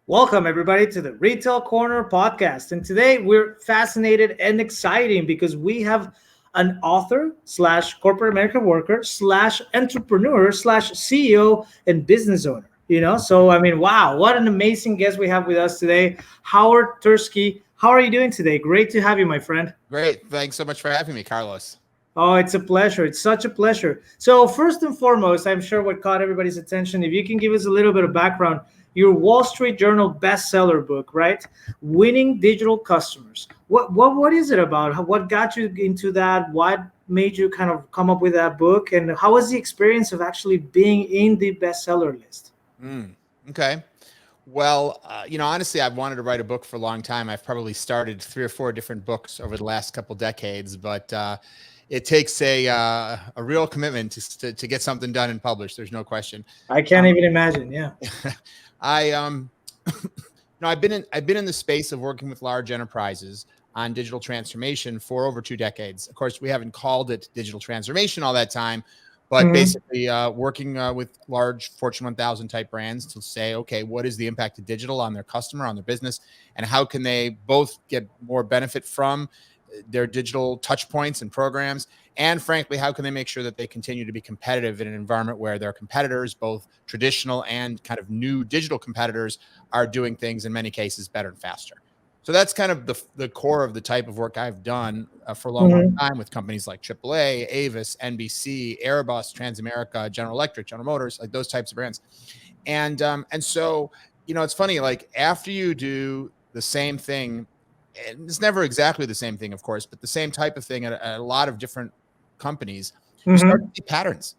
Welcome, everybody, to the Retail Corner podcast. And today we're fascinated and exciting because we have an author slash corporate American worker slash entrepreneur slash CEO and business owner. Wow, what an amazing guest we have with us today, Howard Tiersky. How are you doing today? Great to have you, my friend. Great. Thanks so much for having me, Carlos. Oh, it's a pleasure. It's such a pleasure. So first and foremost, I'm sure what caught everybody's attention, if you can give us a little bit of background, your Wall Street Journal bestseller book, right? Winning Digital Customers. What is it about? What got you into that? What made you kind of come up with that book? And how was the experience of actually being in the bestseller list? Okay. Well, honestly, I've wanted to write a book for a long time. I've probably started 3 or 4 different books over the last couple decades, but it takes a real commitment to get something done and published. There's no question. I can't even imagine. Yeah. I've been in the space of working with large enterprises on digital transformation for over 2 decades. Of course, we haven't called it digital transformation all that time, but basically working with large Fortune 1000 type brands to say, okay, what is the impact of digital on their customer, on their business, and how can they both get more benefit from their digital touch points and programs, and frankly, how can they make sure that they continue to be competitive in an environment where their competitors, both traditional and kind of new digital competitors, are doing things in many cases better and faster. So that's kind of the core of the type of work I've done for a long time with companies like AAA, Avis, NBC, Airbus, Transamerica, General Electric, General Motors, like those types of brands. And so, it's funny, like after you do the same thing, and it's never exactly the same thing, of course, but the same type of thing at a lot of different companies, you start to see patterns.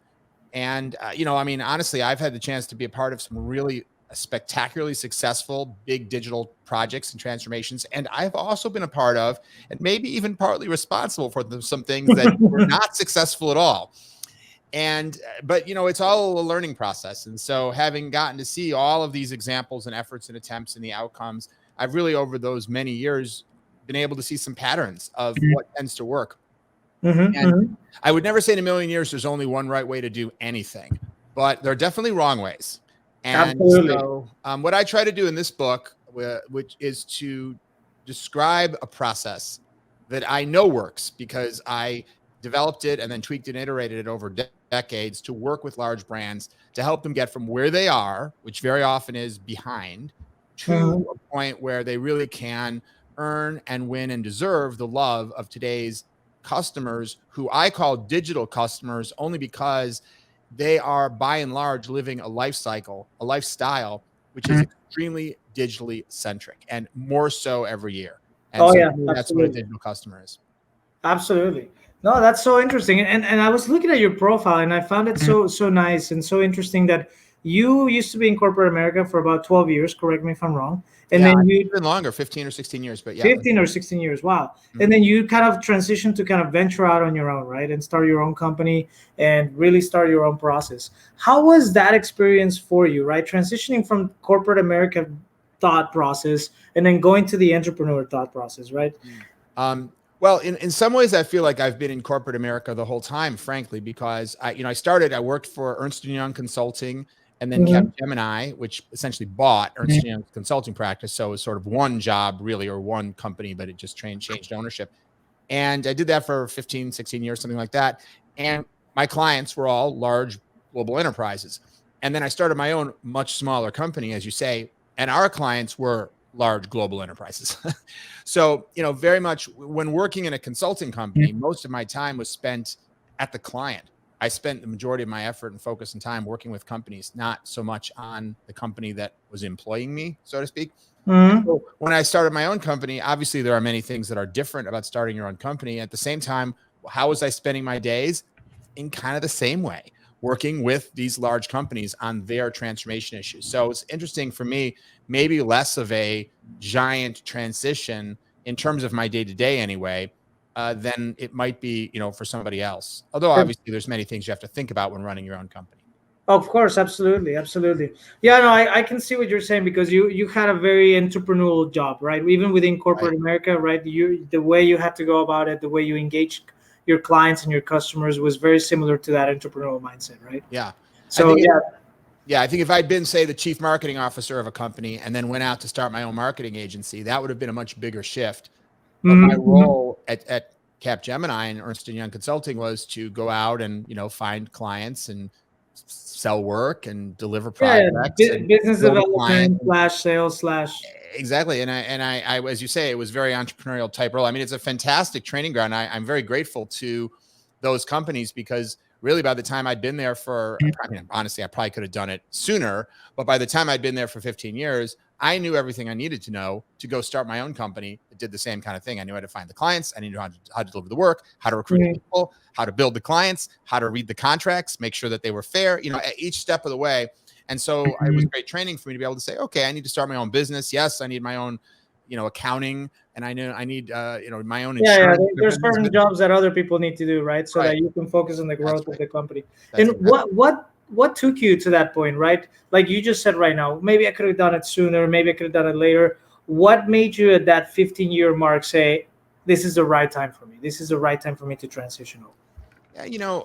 And, honestly, I've had the chance to be a part of some really spectacularly successful big digital projects and transformations. And I've also been a part of, and maybe even partly responsible for some things that were not successful at all. But it's all a learning process. And so having gotten to see all of these examples and efforts and attempts and the outcomes, I've really, over those many years, been able to see some patterns of what tends to work. I would never say in a million years there's only one right way to do anything, but there are definitely wrong ways. And Absolutely. so what I try to do in this book, which is to describe a process that I know works because I developed it and then tweaked and iterated it over decades to work with large brands to help them get from where they are, which very often is behind, to a point where they really can earn and win and deserve the love of today's customers, who I call digital customers only because they are by and large living a lifestyle, which is extremely digitally centric and more so every year. And that's what a digital customer is. Absolutely. No, that's so interesting. And I was looking at your profile and I found it so nice and so interesting that you used to be in corporate America for about 12 years, correct me if I'm wrong. And then you've been longer, 15 or 16 years, but 15 or 16 years. Wow. And then you kind of transitioned to kind of venture out on your own, right? And start your own company and really start your own process. How was that experience for you, right? Transitioning from corporate America thought process and then going to the entrepreneur thought process, right? Well, in some ways, I feel like I've been in corporate America the whole time, frankly, because I worked for Ernst Young Consulting and then Capgemini, which essentially bought Ernst Young's consulting practice. So it was sort of one job really, or one company, but it just changed ownership. And I did that for 15, 16 years, something like that. And my clients were all large global enterprises. And then I started my own much smaller company, as you say, and our clients were large global enterprises. So, very much when working in a consulting company, most of my time was spent at the client. I spent the majority of my effort and focus and time working with companies, not so much on the company that was employing me, so to speak. So when I started my own company, obviously there are many things that are different about starting your own company. At the same time, how was I spending my days? In kind of the same way, working with these large companies on their transformation issues. So it's interesting for me, maybe less of a giant transition in terms of my day-to-day anyway, than it might be, for somebody else. Although obviously there's many things you have to think about when running your own company. Of course, absolutely. Yeah, no, I can see what you're saying because you had a very entrepreneurial job, right? Even within corporate America, right? The way you had to go about it, the way you engage your clients and your customers was very similar to that entrepreneurial mindset, right? Yeah. So Yeah, I think if I'd been, say, the chief marketing officer of a company and then went out to start my own marketing agency, that would have been a much bigger shift. But my role at Capgemini and Ernst Young Consulting was to go out and, find clients and sell work and deliver projects and business build a client. development slash sales slash. Exactly. And I, as you say, it was very entrepreneurial type role. I mean, it's a fantastic training ground. I'm very grateful to those companies because really by the time I'd been there honestly, I probably could have done it sooner, but by the time I'd been there for 15 years, I knew everything I needed to know to go start my own company that did the same kind of thing. I knew how to find the clients. I knew how to deliver the work, how to recruit people, how to build the clients, how to read the contracts, make sure that they were fair, at each step of the way. And so it was great training for me to be able to say, okay, I need to start my own business. Yes, I need my own, accounting, and I need, my own insurance. There's certain jobs that other people need to do, right? So that you can focus on the growth of the company. And what took you to that point, right? Like you just said right now, maybe I could have done it sooner, maybe I could have done it later. What made you at that 15-year mark say, this is the right time for me? This is the right time for me to transition over? Yeah,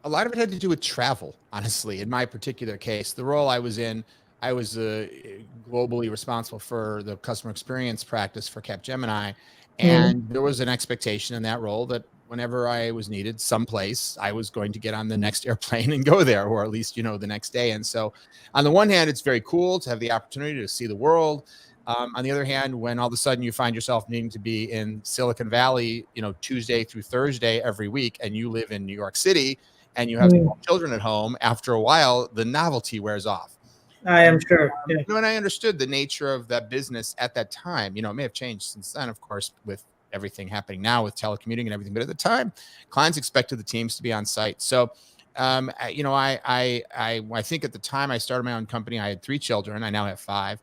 a lot of it had to do with travel, honestly. In my particular case, the role I was in, I was globally responsible for the customer experience practice for Capgemini. And there was an expectation in that role that whenever I was needed someplace, I was going to get on the next airplane and go there, or at least, the next day. And so on the one hand, it's very cool to have the opportunity to see the world. On the other hand, when all of a sudden you find yourself needing to be in Silicon Valley, Tuesday through Thursday every week, and you live in New York City and you have small children at home, after a while, the novelty wears off. I am sure. Yeah. And I understood the nature of that business at that time. It may have changed since then, of course, with everything happening now with telecommuting and everything. But at the time, clients expected the teams to be on site. So, I think at the time I started my own company, I had 3 children. I now have 5.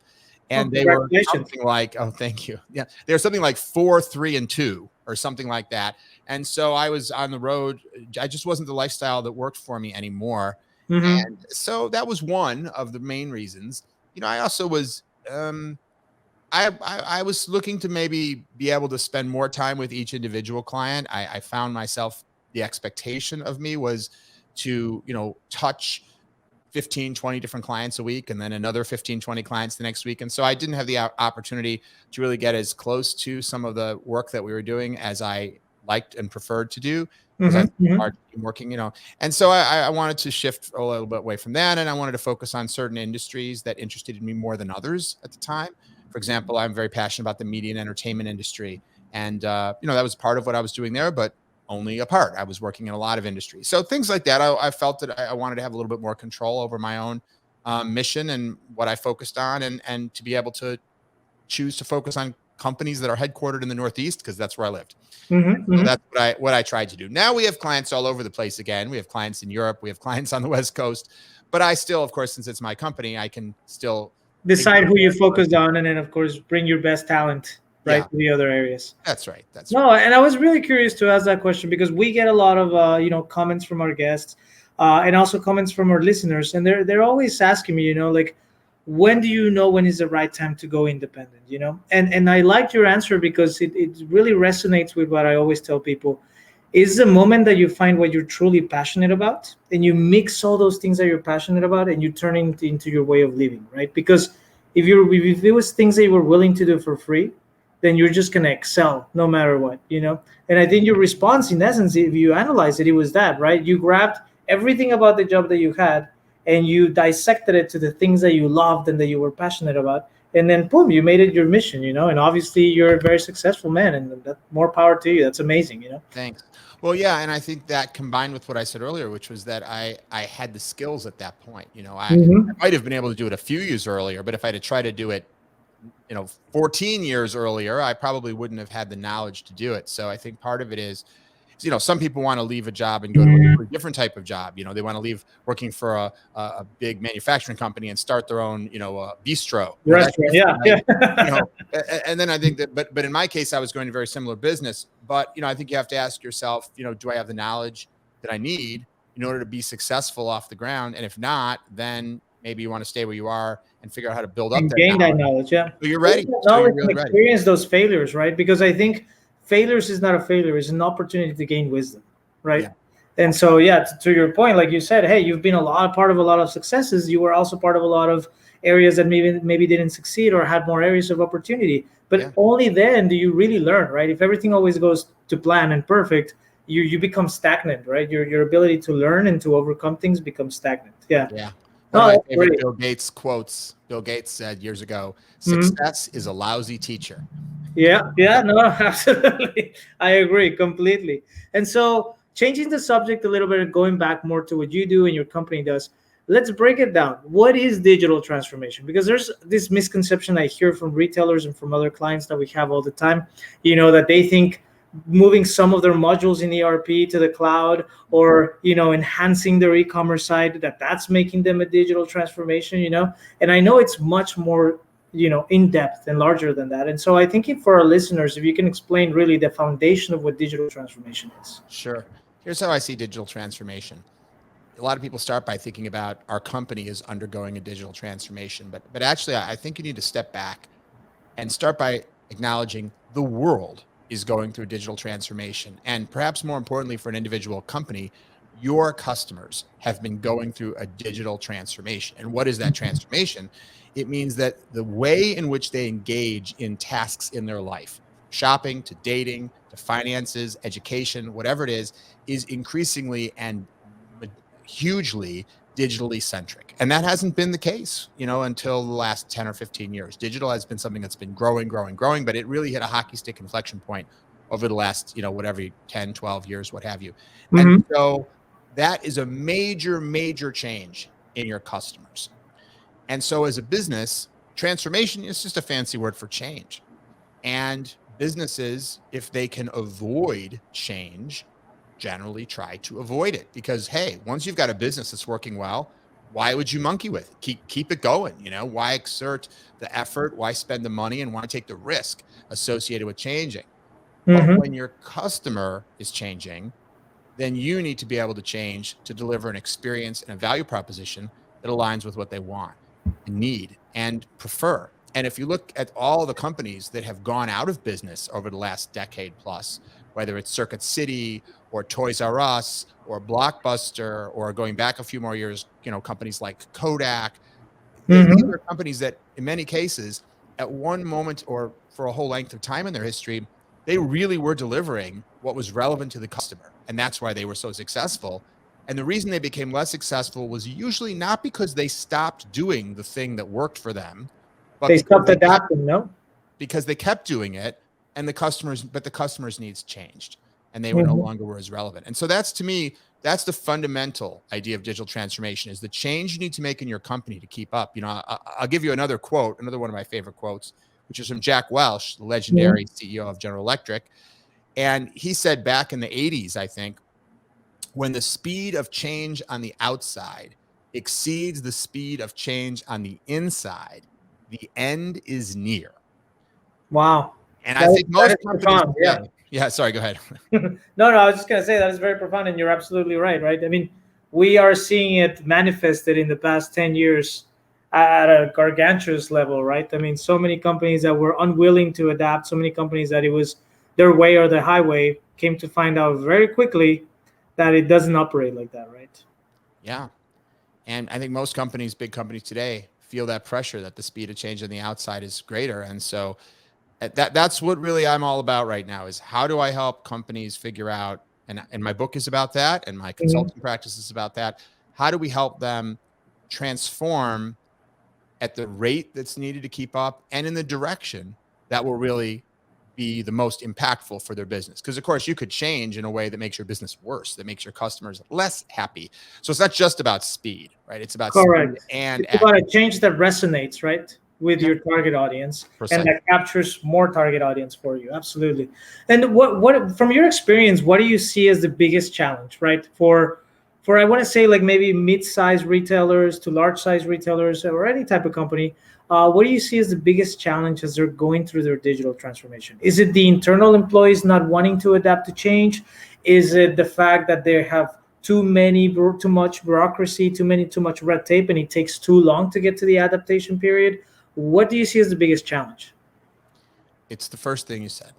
And they were something like, oh, thank you. Yeah. They were something like 4, 3, and 2 or something like that. And so I was on the road. I just wasn't the lifestyle that worked for me anymore. And so that was one of the main reasons. I also was, I was looking to maybe be able to spend more time with each individual client. I found myself, the expectation of me was to, touch 15, 20 different clients a week, and then another 15, 20 clients the next week. And so I didn't have the opportunity to really get as close to some of the work that we were doing as I liked and preferred to do. Because I started working, and so I wanted to shift a little bit away from that. And I wanted to focus on certain industries that interested me more than others at the time. For example, I'm very passionate about the media and entertainment industry. And, that was part of what I was doing there, but only a part. I was working in a lot of industries. So things like that, I felt that I wanted to have a little bit more control over my own mission and what I focused on, and to be able to choose to focus on companies that are headquartered in the Northeast, because that's where I lived. So that's what I tried to do. Now we have clients all over the place again. We have clients in Europe. We have clients on the West Coast. But I still, of course, since it's my company, I can still decide who you focus on, and then, of course, bring your best talent to the other areas. That's right. And I was really curious to ask that question because we get a lot of comments from our guests and also comments from our listeners, and they're always asking me, like, when do you know when is the right time to go independent? And I liked your answer because it really resonates with what I always tell people. Is the moment that you find what you're truly passionate about, and you mix all those things that you're passionate about, and you turn it into your way of living, right? Because if it was things that you were willing to do for free, then you're just gonna excel no matter what, And I think your response, in essence, if you analyze it, it was that, right? You grabbed everything about the job that you had, and you dissected it to the things that you loved and that you were passionate about. And then, boom, you made it your mission, and obviously you're a very successful man, and that, more power to you. That's amazing, Thanks. Well, yeah. And I think that combined with what I said earlier, which was that I had the skills at that point, I might have been able to do it a few years earlier, but if I had tried to do it, 14 years earlier, I probably wouldn't have had the knowledge to do it. So I think part of it is, some people want to leave a job and go to a different type of job. They want to leave working for a big manufacturing company and start their own, bistro. Restaurant, and then I think that, but in my case, I was going to a very similar business. But, I think you have to ask yourself, do I have the knowledge that I need in order to be successful off the ground? And if not, then maybe you want to stay where you are and figure out how to build up that gain that knowledge. Yeah. So you're ready. Experience those failures, right? Because I think failures is not a failure; it's an opportunity to gain wisdom, right? And so, yeah, to your point, like you said, hey, you've been part of a lot of successes. You were also part of a lot of areas that maybe didn't succeed or had more areas of opportunity. But Yeah. only then do you really learn, right? If everything always goes to plan and perfect, you become stagnant, right? Your ability to learn and to overcome things becomes stagnant. Yeah. Yeah. One of No, my that's favorite great. Bill Gates quotes, Bill Gates said years ago, Mhm. success is a lousy teacher. Yeah, yeah, no, absolutely. I agree completely. And so, changing the subject a little bit and going back more to what you do and your company does, let's break it down. What is digital transformation? Because there's this misconception I hear from retailers and from other clients that we have all the time, that they think moving some of their modules in ERP to the cloud or, enhancing their e-commerce site, that's making them a digital transformation. And I know it's much more in depth and larger than that. And so I think for our listeners, if you can explain really the foundation of what digital transformation is. Sure. Here's how I see digital transformation. A lot of people start by thinking about our company is undergoing a digital transformation, but actually I think you need to step back and start by acknowledging the world is going through digital transformation. And perhaps more importantly for an individual company, your customers have been going through a digital transformation. And what is that transformation? It means that the way in which they engage in tasks in their life, shopping to dating to finances, education, whatever it is increasingly and hugely digitally centric. And that hasn't been the case, until the last 10 or 15 years. Digital has been something that's been growing, but it really hit a hockey stick inflection point over the last, whatever, 10, 12 years, what have you. And Mm-hmm. so that is a major, major change in your customers. And so as a business, transformation is just a fancy word for change. And businesses, if they can avoid change, generally try to avoid it because, hey, once you've got a business that's working well, why would you monkey with it? Keep it going. Why exert the effort? Why spend the money and why take the risk associated with changing? But Mm-hmm. when your customer is changing, then you need to be able to change to deliver an experience and a value proposition that aligns with what they want and need and prefer. And if you look at all the companies that have gone out of business over the last decade plus, whether it's Circuit City or Toys R Us or Blockbuster, or going back a few more years, companies like Kodak, these Mm-hmm. are companies that in many cases at one moment or for a whole length of time in their history, they really were delivering what was relevant to the customer. And that's why they were so successful. And the reason they became less successful was usually not because they stopped doing the thing that worked for them, but They stopped adapting, no? because they kept doing it and the customers needs changed and they were no Mm-hmm. longer were as relevant. And so that's, to me, that's the fundamental idea of digital transformation, is the change you need to make in your company to keep up. I'll give you another quote, another one of my favorite quotes, which is from Jack Welch, the legendary CEO of General Electric. And he said back in the 80s, I think, when the speed of change on the outside exceeds the speed of change on the inside, the end is near. Wow. And I think That most is companies profound. Yeah. today, yeah, sorry, go ahead. No, I was just going to say that is very profound, and you're absolutely right, right? I mean, we are seeing it manifested in the past 10 years at a gargantuous level, right? I mean, so many companies that were unwilling to adapt, so many companies that it was their way or the highway, came to find out very quickly that it doesn't operate like that, right? Yeah. And I think most companies, big companies today, feel that pressure that the speed of change on the outside is greater. And so that's what really I'm all about right now, is how do I help companies figure out, and my book is about that, and my Mhm. consulting practice is about that. How do we help them transform at the rate that's needed to keep up and in the direction that will really be the most impactful for their business? Because of course you could change in a way that makes your business worse, that makes your customers less happy. So it's not just about speed, right? It's about speed Correct. and It's about a accuracy. change that resonates, right, with Yeah, your target audience and precisely. that captures more target audience for you. Absolutely. And what from your experience, what do you see as the biggest challenge, right? For I want to say like maybe mid-sized retailers to large-size retailers or any type of company, what do you see as the biggest challenge as they're going through their digital transformation? Is it the internal employees not wanting to adapt to change? Is it the fact that they have too much bureaucracy, too much red tape, and it takes too long to get to the adaptation period? What do you see as the biggest challenge? It's the first thing you said.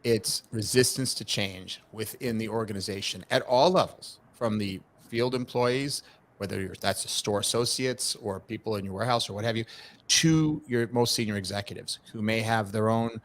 It's resistance to change within the organization at all levels, from the field employees, whether that's the store associates or people in your warehouse or what have you, to your most senior executives who may have their own,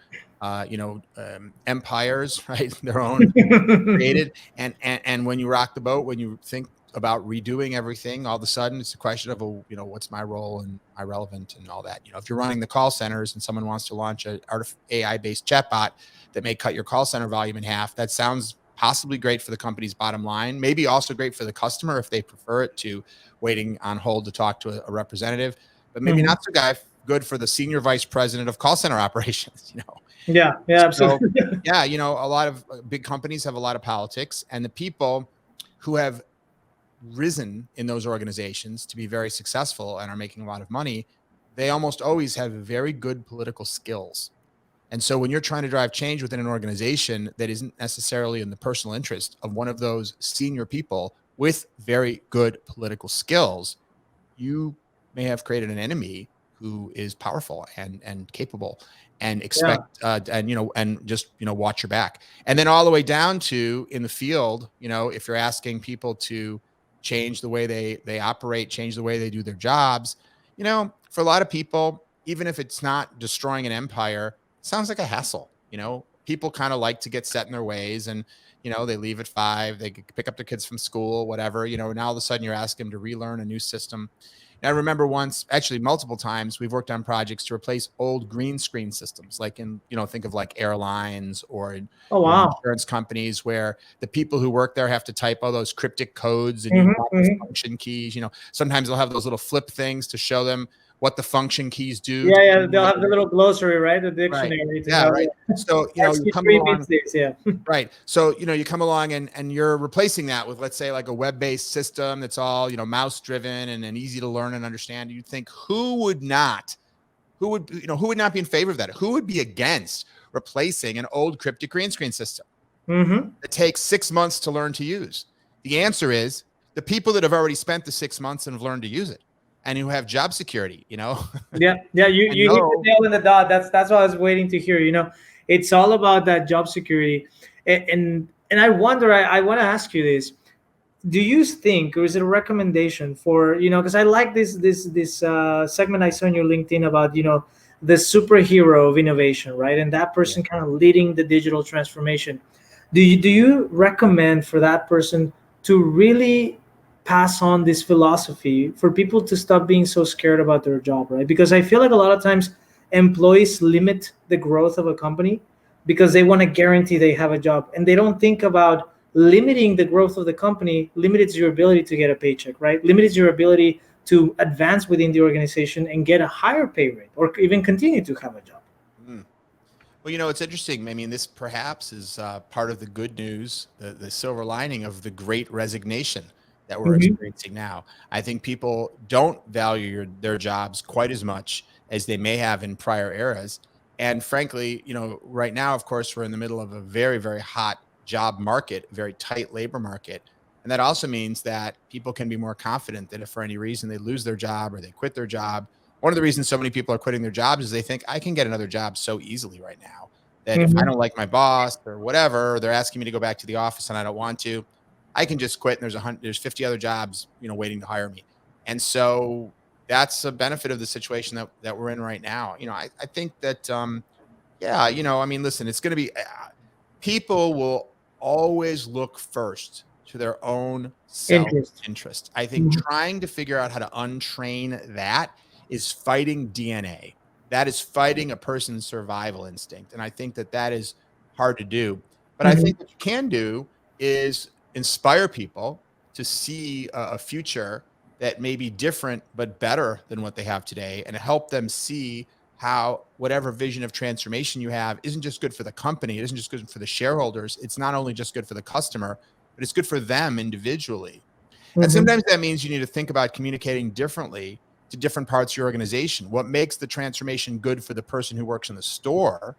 empires, right? Their own created. And when you rock the boat, when you think about redoing everything, all of a sudden it's a question of, what's my role and my relevant and all that. If you're running the call centers and someone wants to launch a AI-based chatbot that may cut your call center volume in half, that sounds possibly great for the company's bottom line, maybe also great for the customer if they prefer it to waiting on hold to talk to a representative, but maybe not so good for the senior vice president of call center operations. Yeah, absolutely. So, yeah, a lot of big companies have a lot of politics, and the people who have risen in those organizations to be very successful and are making a lot of money, they almost always have very good political skills. And so when you're trying to drive change within an organization that isn't necessarily in the personal interest of one of those senior people with very good political skills, you may have created an enemy who is powerful and capable, and expect and just watch your back. And then all the way down to in the field, if you're asking people to change the way they operate, change the way they do their jobs, for a lot of people, even if it's not destroying an empire, it sounds like a hassle. People kind of like to get set in their ways, and they leave at 5, they pick up their kids from school, whatever. Now all of a sudden you're asking them to relearn a new system. And I remember once, actually multiple times, we've worked on projects to replace old green screen systems, like in, think of like airlines or in insurance companies, where the people who work there have to type all those cryptic codes and function keys. Sometimes they'll have those little flip things to show them what the function keys do. Yeah, they'll have the little glossary, right? The dictionary. Right. Yeah, right. So, you come along, right. So, you come along and you're replacing that with, let's say, like a web-based system that's all, mouse driven and easy to learn and understand. You'd think who would not be in favor of that? Who would be against replacing an old cryptic green screen system that takes 6 months to learn to use? The answer is the people that have already spent the 6 months and have learned to use it, and who have job security, Yeah, you hit the nail in the dot. That's what I was waiting to hear. It's all about that job security, and I wonder. I want to ask you this: do you think, or is it a recommendation for Because I like this segment I saw on your LinkedIn about the superhero of innovation, right? And that person kind of leading the digital transformation. Do you recommend for that person to really pass on this philosophy for people to stop being so scared about their job, right? Because I feel like a lot of times employees limit the growth of a company because they want to guarantee they have a job, and they don't think about limiting the growth of the company limits your ability to get a paycheck, right? Limits your ability to advance within the organization and get a higher pay rate, or even continue to have a job. Well, it's interesting. I mean, this perhaps is part of the good news, the silver lining of the great resignation that we're experiencing now. I think people don't value their jobs quite as much as they may have in prior eras. And frankly, right now, of course, we're in the middle of a very, very hot job market, very tight labor market. And that also means that people can be more confident that if for any reason they lose their job or they quit their job, one of the reasons so many people are quitting their jobs is they think I can get another job so easily right now that if I don't like my boss or whatever, or they're asking me to go back to the office and I don't want to, I can just quit, and there's 50 other jobs, waiting to hire me. And so that's a benefit of the situation that we're in right now. I think that, listen, it's going to be, people will always look first to their own self-interest. I think trying to figure out how to untrain that is fighting DNA. That is fighting a person's survival instinct. And I think that is hard to do. But I think what you can do is inspire people to see a future that may be different but better than what they have today, and help them see how whatever vision of transformation you have isn't just good for the company, it isn't just good for the shareholders, it's not only just good for the customer, but it's good for them individually. And sometimes that means you need to think about communicating differently to different parts of your organization. What makes the transformation good for the person who works in the store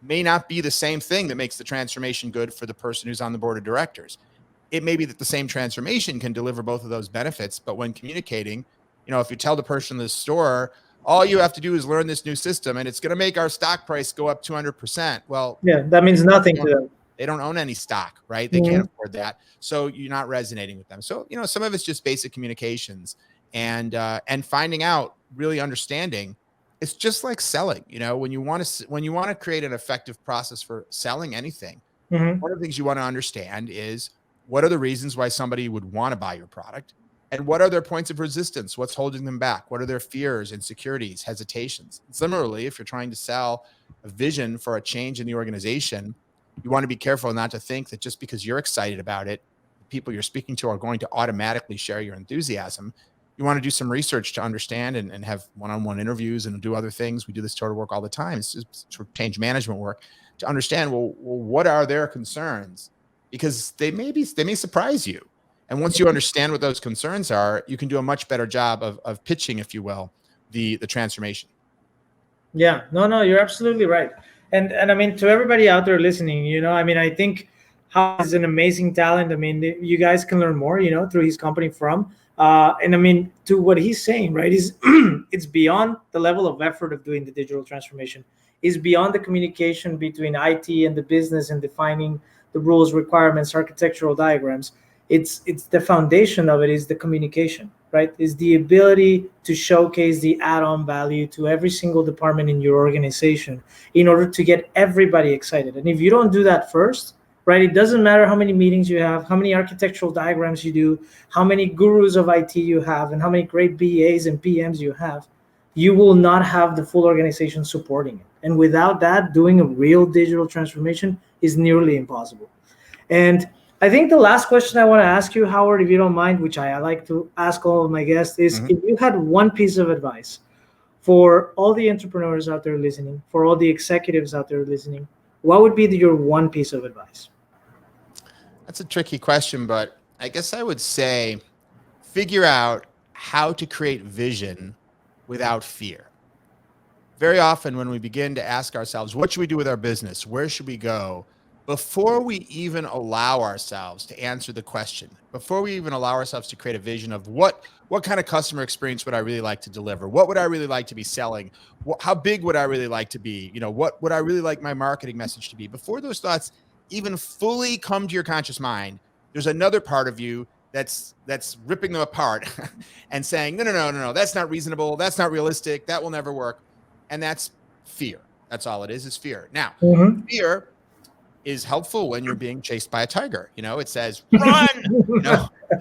may not be the same thing that makes the transformation good for the person who's on the board of directors. It may be that the same transformation can deliver both of those benefits, but when communicating, if you tell the person in the store, all you have to do is learn this new system and it's going to make our stock price go up 200%. Well, that means nothing to them. They don't own any stock, right? They can't afford that. So you're not resonating with them. So, some of it's just basic communications and finding out, really understanding. It's just like selling, when you want to create an effective process for selling anything. One of the things you want to understand is, what are the reasons why somebody would want to buy your product? And what are their points of resistance? What's holding them back? What are their fears, insecurities, hesitations? And similarly, if you're trying to sell a vision for a change in the organization, you want to be careful not to think that just because you're excited about it, the people you're speaking to are going to automatically share your enthusiasm. You want to do some research to understand and have one-on-one interviews and do other things. We do this sort of work all the time. It's just sort of change management work to understand, well, what are their concerns? Because they may surprise you. And once you understand what those concerns are, you can do a much better job of pitching, if you will, the transformation. Yeah, no, you're absolutely right. And I mean, to everybody out there listening, I think Howard is an amazing talent. I mean, you guys can learn more, through his company from. And I mean, to what he's saying, right, is it's beyond the level of effort of doing the digital transformation. Is beyond the communication between IT and the business and defining the rules, requirements, architectural diagrams. It's the foundation of it is the communication, right? Is the ability to showcase the add-on value to every single department in your organization in order to get everybody excited. And if you don't do that first, right, it doesn't matter how many meetings you have, how many architectural diagrams you do, how many gurus of IT you have, and how many great BAs and PMs you have, you will not have the full organization supporting it. And without that, doing a real digital transformation is nearly impossible. And I think the last question I want to ask you, Howard, if you don't mind, which I like to ask all of my guests, is if you had one piece of advice for all the entrepreneurs out there listening, for all the executives out there listening, what would be your one piece of advice? That's a tricky question, but I guess I would say figure out how to create vision without fear. Very often when we begin to ask ourselves, what should we do with our business? Where should we go? Before we even allow ourselves to answer the question, before we even allow ourselves to create a vision of what kind of customer experience would I really like to deliver? What would I really like to be selling? How big would I really like to be? What would I really like my marketing message to be? Before those thoughts even fully come to your conscious mind, there's another part of you that's ripping them apart and saying, no, that's not reasonable. That's not realistic. That will never work. And that's fear. That's all it is fear. Now, fear is helpful when you're being chased by a tiger. It says, run.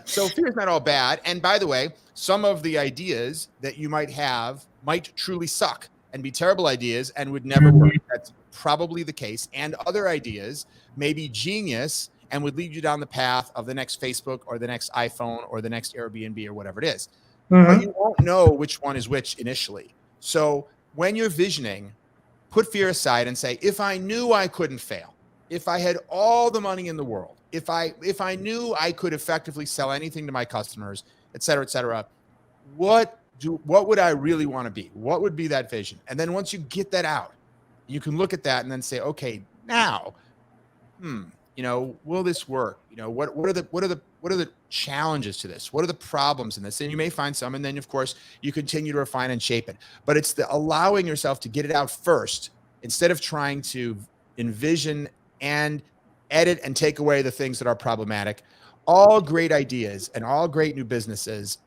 So fear is not all bad. And by the way, some of the ideas that you might have might truly suck and be terrible ideas and would never work. That's probably the case. And other ideas may be genius and would lead you down the path of the next Facebook or the next iPhone or the next Airbnb or whatever it is. But you won't know which one is which initially. So when you're visioning, put fear aside and say, if I knew I couldn't fail, if I had all the money in the world, if I knew I could effectively sell anything to my customers, et cetera, what would I really want to be? What would be that vision? And then once you get that out, you can look at that and then say, okay, now, will this work? What are the challenges to this? What are the problems in this? And you may find some, and then of course you continue to refine and shape it. But it's the allowing yourself to get it out first instead of trying to envision and edit and take away the things that are problematic. All great ideas and all great new businesses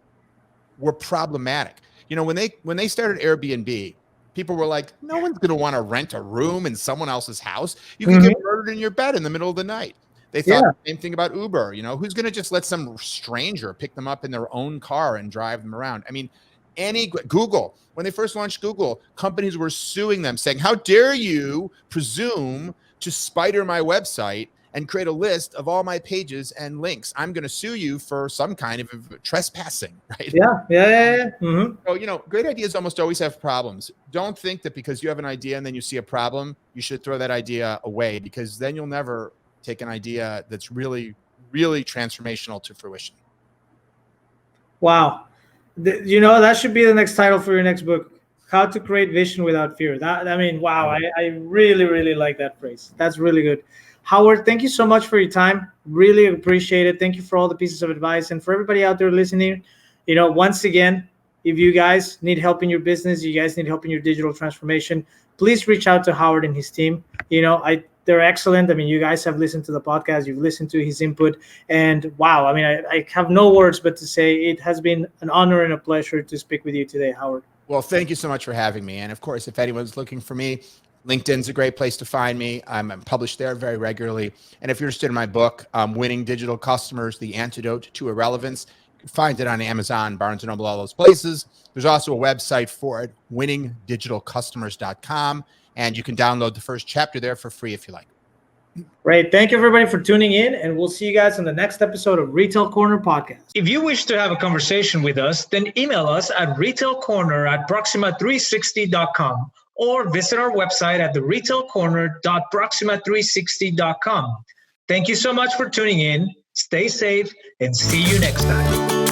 were problematic. When they started Airbnb, people were like, no one's going to want to rent a room in someone else's house. You can get murdered in your bed in the middle of the night. They thought the same thing about Uber. Who's going to just let some stranger pick them up in their own car and drive them around? I mean, Google, when they first launched Google, companies were suing them saying, how dare you presume to spider my website and create a list of all my pages and links? I'm going to sue you for some kind of trespassing, right? Yeah. So, great ideas almost always have problems. Don't think that because you have an idea and then you see a problem, you should throw that idea away, because then you'll never take an idea that's really, really transformational to fruition. Wow. That should be the next title for your next book. How to Create Vision Without Fear. Wow. I really, really like that phrase. That's really good. Howard, thank you so much for your time. Really appreciate it. Thank you for all the pieces of advice. And for everybody out there listening, once again, if you guys need help in your business, you guys need help in your digital transformation, please reach out to Howard and his team. they're excellent. I mean, you guys have listened to the podcast, you've listened to his input, and wow, I mean, I have no words but to say it has been an honor and a pleasure to speak with you today, Howard. Well, thank you so much for having me. And of course, if anyone's looking for me, LinkedIn's a great place to find me. I'm published there very regularly. And if you're interested in my book, Winning Digital Customers, The Antidote to Irrelevance, you can find it on Amazon, Barnes & Noble, all those places. There's also a website for it, winningdigitalcustomers.com. And you can download the first chapter there for free if you like. Great. Thank you, everybody, for tuning in. And we'll see you guys in the next episode of Retail Corner Podcast. If you wish to have a conversation with us, then email us at retailcorner@proxima360.com or visit our website at theretailcorner.proxima360.com. Thank you so much for tuning in. Stay safe and see you next time.